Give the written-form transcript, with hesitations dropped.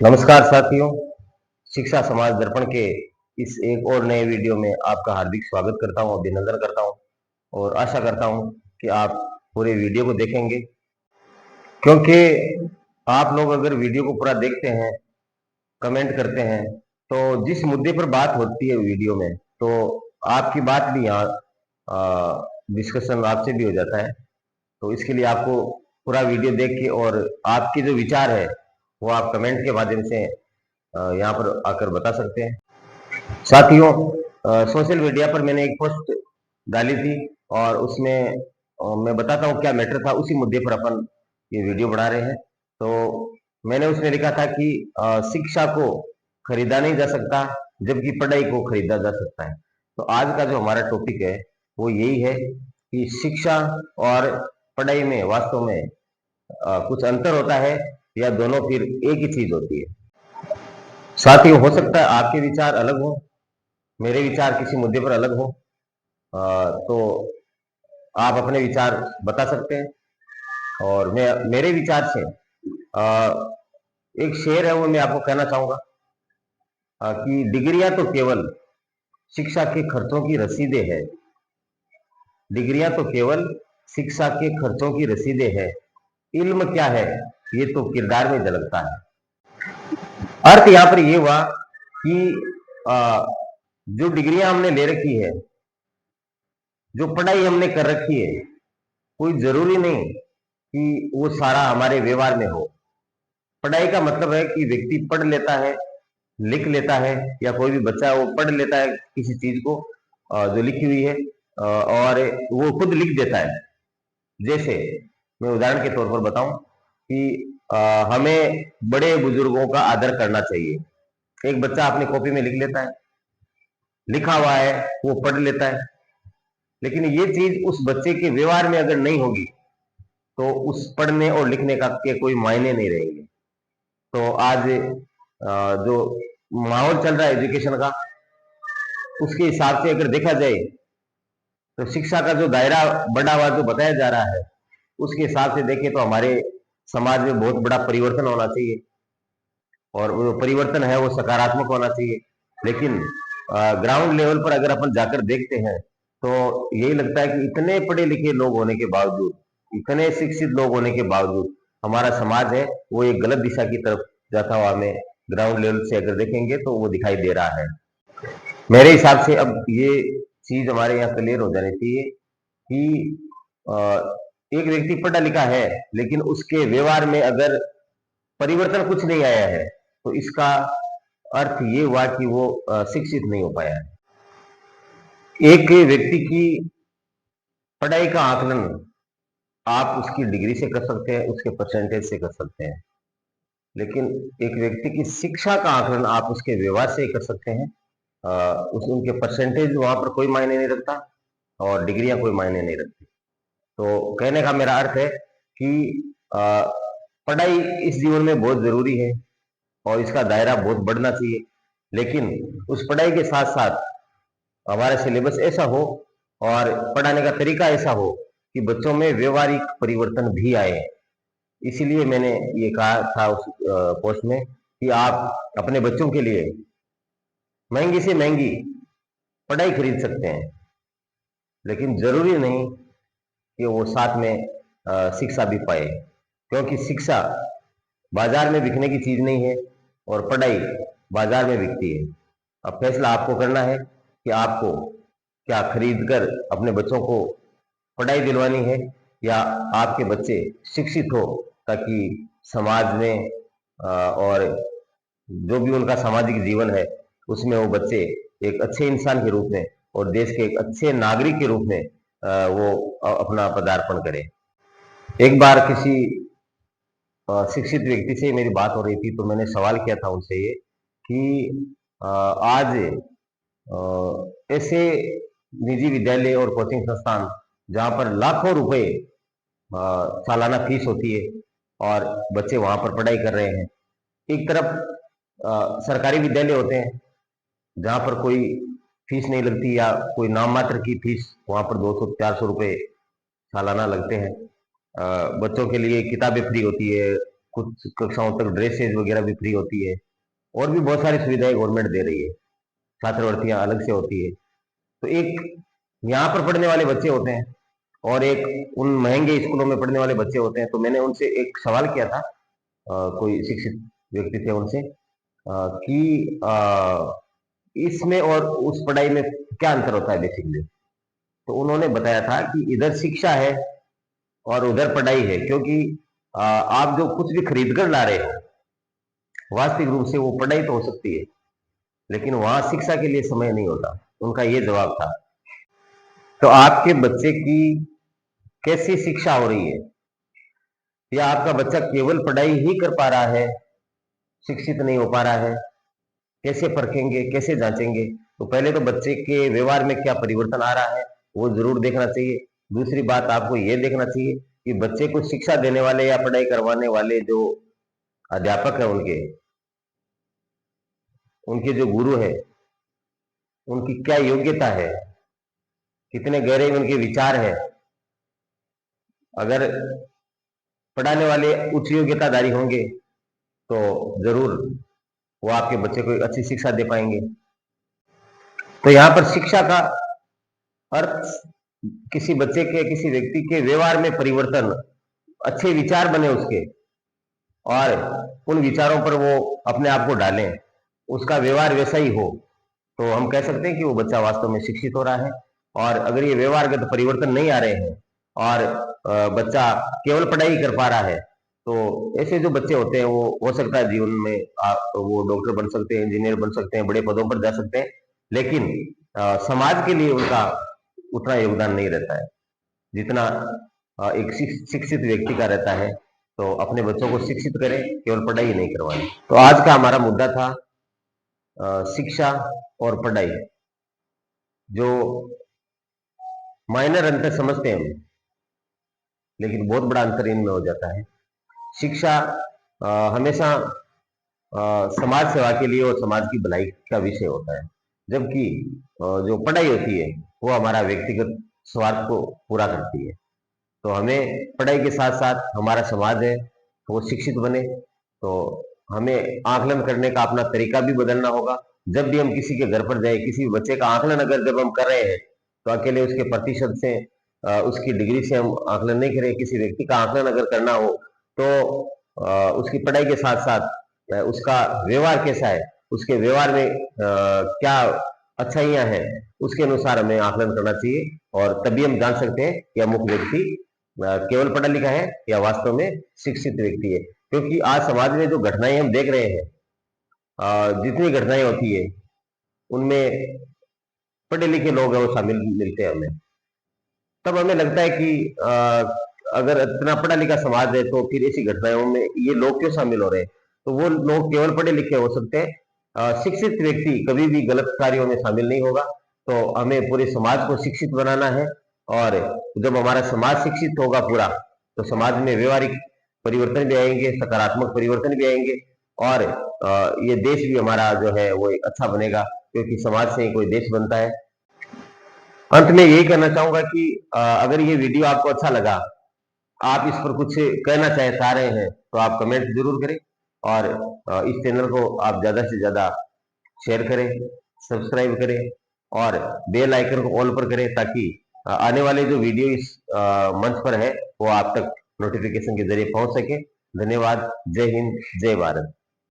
नमस्कार साथियों, शिक्षा समाज दर्पण के इस एक और नए वीडियो में आपका हार्दिक स्वागत करता हूं, अभिनंदन करता हूं और आशा करता हूं कि आप पूरे वीडियो को देखेंगे क्योंकि आप लोग अगर वीडियो को पूरा देखते हैं, कमेंट करते हैं, तो जिस मुद्दे पर बात होती है वीडियो में, तो आपकी बात भी यहाँ डिस्कशन आपसे भी हो जाता है। तो इसके लिए आपको पूरा वीडियो देख के और आपके जो विचार है वो आप कमेंट के माध्यम से यहाँ पर आकर बता सकते हैं। साथियों, सोशल मीडिया पर मैंने एक पोस्ट डाली थी और उसमें मैं बताता हूँ क्या मैटर था। उसी मुद्दे पर अपन ये वीडियो बना रहे हैं। तो मैंने उसमें लिखा था कि शिक्षा को खरीदा नहीं जा सकता, जबकि पढ़ाई को खरीदा जा सकता है। तो आज का जो हमारा टॉपिक है वो यही है कि शिक्षा और पढ़ाई में वास्तव में कुछ अंतर होता है या दोनों फिर एक ही चीज होती है। साथियों, हो सकता है आपके विचार अलग हो, मेरे विचार किसी मुद्दे पर अलग हो, तो आप अपने विचार बता सकते हैं। और मैं मेरे विचार से एक शेर है वो मैं आपको कहना चाहूंगा कि डिग्रियां तो केवल शिक्षा के खर्चों की रसीदें हैं। डिग्रियां तो केवल शिक्षा के खर्चों की रसीदें हैं। इल्म क्या है ये तो किरदार में झलकता है। अर्थ यहाँ पर ये हुआ कि आ, जो डिग्रियां हमने ले रखी है, जो पढ़ाई हमने कर रखी है, कोई जरूरी नहीं कि वो सारा हमारे व्यवहार में हो। पढ़ाई का मतलब है कि व्यक्ति पढ़ लेता है, लिख लेता है, या कोई भी बच्चा है वो पढ़ लेता है किसी चीज को जो लिखी हुई है, और वो खुद लिख देता है। जैसे मैं उदाहरण के तौर पर बताऊं कि हमें बड़े बुजुर्गों का आदर करना चाहिए। एक बच्चा अपनी कॉपी में लिख लेता है, लिखा हुआ है, वो पढ़ लेता है, लेकिन ये चीज उस बच्चे के व्यवहार में अगर नहीं होगी तो उस पढ़ने और लिखने का के कोई मायने नहीं रहेंगे। तो आज जो माहौल चल रहा है एजुकेशन का, उसके हिसाब से अगर देखा जाए तो शिक्षा का जो दायरा बढ़ा हुआ जो बताया जा रहा है, उसके हिसाब से देखें तो हमारे समाज में बहुत बड़ा परिवर्तन होना चाहिए और वो परिवर्तन है वो सकारात्मक होना चाहिए। लेकिन ग्राउंड लेवल पर अगर अपन जाकर देखते हैं तो यही लगता है कि इतने पढ़े लिखे लोग होने के बावजूद, इतने शिक्षित लोग होने के बावजूद हमारा समाज है वो एक गलत दिशा की तरफ जाता हुआ हमें ग्राउंड लेवल से अगर देखेंगे तो वो दिखाई दे रहा है। मेरे हिसाब से अब ये चीज हमारे यहाँ क्लियर हो जानी चाहिए कि एक व्यक्ति पढ़ा लिखा है लेकिन उसके व्यवहार में अगर परिवर्तन कुछ नहीं आया है तो इसका अर्थ ये हुआ कि वो शिक्षित नहीं हो पाया है। एक व्यक्ति की पढ़ाई का आकलन आप उसकी डिग्री से कर सकते हैं, उसके परसेंटेज से कर सकते हैं, लेकिन एक व्यक्ति की शिक्षा का आकलन आप उसके व्यवहार से कर सकते हैं। उस उनके परसेंटेज वहां पर कोई मायने नहीं रखता और डिग्रियां कोई मायने नहीं रखती। तो कहने का मेरा अर्थ है कि पढ़ाई इस जीवन में बहुत जरूरी है और इसका दायरा बहुत बढ़ना चाहिए, लेकिन उस पढ़ाई के साथ साथ हमारा सिलेबस ऐसा हो और पढ़ाने का तरीका ऐसा हो कि बच्चों में व्यवहारिक परिवर्तन भी आए। इसीलिए मैंने ये कहा था उस पोस्ट में कि आप अपने बच्चों के लिए महंगी से महंगी पढ़ाई खरीद सकते हैं, लेकिन जरूरी नहीं कि वो साथ में शिक्षा भी पाए, क्योंकि शिक्षा बाजार में बिकने की चीज नहीं है और पढ़ाई बाजार में बिकती है। अब फैसला आपको करना है कि आपको क्या खरीद कर अपने बच्चों को पढ़ाई दिलवानी है या आपके बच्चे शिक्षित हो ताकि समाज में और जो भी उनका सामाजिक जीवन है उसमें वो बच्चे एक अच्छे इंसान के रूप में और देश के एक अच्छे नागरिक के रूप में वो अपना पदार्पण करें। एक बार किसी शिक्षित व्यक्ति से मेरी बात हो रही थी तो मैंने सवाल किया था उनसे ये कि आज ऐसे निजी विद्यालय और कोचिंग संस्थान जहां पर लाखों रुपए सालाना फीस होती है और बच्चे वहां पर पढ़ाई कर रहे हैं। एक तरफ सरकारी विद्यालय होते हैं जहां पर कोई फीस नहीं लगती या कोई नाम मात्र की फीस वहां पर 200-400 रुपए सालाना लगते हैं। बच्चों के लिए किताबें फ्री होती है, कुछ कक्षाओं तक ड्रेसेज वगैरह भी फ्री होती है, और भी बहुत सारी सुविधाएं गवर्नमेंट दे रही है। छात्रवृत्तियां अलग से होती है। तो एक यहाँ पर पढ़ने वाले बच्चे होते हैं और एक उन महंगे स्कूलों में पढ़ने वाले बच्चे होते हैं। तो मैंने उनसे एक सवाल किया था, कोई शिक्षित व्यक्ति थे उनसे, कि इसमें और उस पढ़ाई में क्या अंतर होता है बेसिकली। तो उन्होंने बताया था कि इधर शिक्षा है और उधर पढ़ाई है, क्योंकि आप जो कुछ भी खरीद कर ला रहे हो वास्तविक रूप से वो पढ़ाई तो हो सकती है, लेकिन वहां शिक्षा के लिए समय नहीं होता। उनका ये जवाब था। तो आपके बच्चे की कैसी शिक्षा हो रही है, या आपका बच्चा केवल पढ़ाई ही कर पा रहा है, शिक्षित नहीं हो पा रहा है? कैसे परखेंगे, कैसे जांचेंगे? तो पहले तो बच्चे के व्यवहार में क्या परिवर्तन आ रहा है वो जरूर देखना चाहिए। दूसरी बात आपको ये देखना चाहिए कि बच्चे को शिक्षा देने वाले या पढ़ाई करवाने वाले जो अध्यापक है, उनके जो गुरु है, उनकी क्या योग्यता है, कितने गहरे उनके विचार है। अगर पढ़ाने वाले उच्च योग्यताधारी होंगे तो जरूर वो आपके बच्चे को अच्छी शिक्षा दे पाएंगे। तो यहाँ पर शिक्षा का अर्थ किसी बच्चे के, किसी व्यक्ति के व्यवहार में परिवर्तन, अच्छे विचार बने उसके, और उन विचारों पर वो अपने आप को डालें, उसका व्यवहार वैसा ही हो, तो हम कह सकते हैं कि वो बच्चा वास्तव में शिक्षित हो रहा है। और अगर ये व्यवहारगत परिवर्तन नहीं आ रहे हैं और बच्चा केवल पढ़ाई कर पा रहा है, तो ऐसे जो बच्चे होते हैं वो हो सकता है जीवन में वो डॉक्टर बन सकते हैं, इंजीनियर बन सकते हैं, बड़े पदों पर जा सकते हैं, लेकिन समाज के लिए उनका उतना योगदान नहीं रहता है जितना एक शिक्षित व्यक्ति का रहता है। तो अपने बच्चों को शिक्षित करें, केवल पढ़ाई ही नहीं करवाएं। तो आज का हमारा मुद्दा था शिक्षा और पढ़ाई। जो माइनर अंतर समझते हैं हम, लेकिन बहुत बड़ा अंतर इनमें हो जाता है। शिक्षा हमेशा समाज सेवा के लिए और समाज की भलाई का विषय होता है, जबकि जो पढ़ाई होती है वो हमारा व्यक्तिगत स्वार्थ को पूरा करती है। तो हमें पढ़ाई के साथ साथ हमारा समाज है वो शिक्षित बने, तो हमें आकलन करने का अपना तरीका भी बदलना होगा। जब भी हम किसी के घर पर जाए, किसी बच्चे का आकलन अगर जब हम कर रहे हैं, तो अकेले उसके प्रतिशत से, उसकी डिग्री से हम आकलन नहीं करें। किसी व्यक्ति का आकलन अगर करना हो तो उसकी पढ़ाई के साथ साथ उसका व्यवहार कैसा है, उसके व्यवहार में क्या अच्छाइयां हैं, उसके अनुसार हमें आकलन करना चाहिए। और तभी हम जान सकते हैं कि अमुक व्यक्ति केवल पढ़ा लिखा है या वास्तव में शिक्षित व्यक्ति है। क्योंकि आज समाज में जो घटनाएं हम देख रहे हैं, जितनी घटनाएं होती है उनमें पढ़े लिखे लोग हैं वो शामिल मिलते हैं हमें। तब हमें लगता है कि अगर इतना पढ़ा लिखा समाज है तो फिर ऐसी घटनाओं में ये लोग क्यों शामिल हो रहे हैं? तो वो लोग केवल पढ़े लिखे हो सकते हैं, शिक्षित व्यक्ति कभी भी गलत कार्यों में शामिल नहीं होगा। तो हमें पूरे समाज को शिक्षित बनाना है, और जब हमारा समाज शिक्षित होगा पूरा, तो समाज में व्यवहारिक परिवर्तन भी आएंगे, सकारात्मक परिवर्तन भी आएंगे, और ये देश भी हमारा जो है वो एक अच्छा बनेगा, क्योंकि समाज से ही कोई देश बनता है। अंत में यही कहना चाहूंगा कि अगर ये वीडियो आपको अच्छा लगा, आप इस पर कुछ कहना चाह रहे हैं, तो आप कमेंट जरूर करें, और इस चैनल को आप ज्यादा से ज्यादा शेयर करें, सब्सक्राइब करें, और बेल आइकन को ऑल पर करें, ताकि आने वाले जो वीडियो इस मंच पर है वो आप तक नोटिफिकेशन के जरिए पहुंच सके। धन्यवाद। जय हिंद, जय भारत।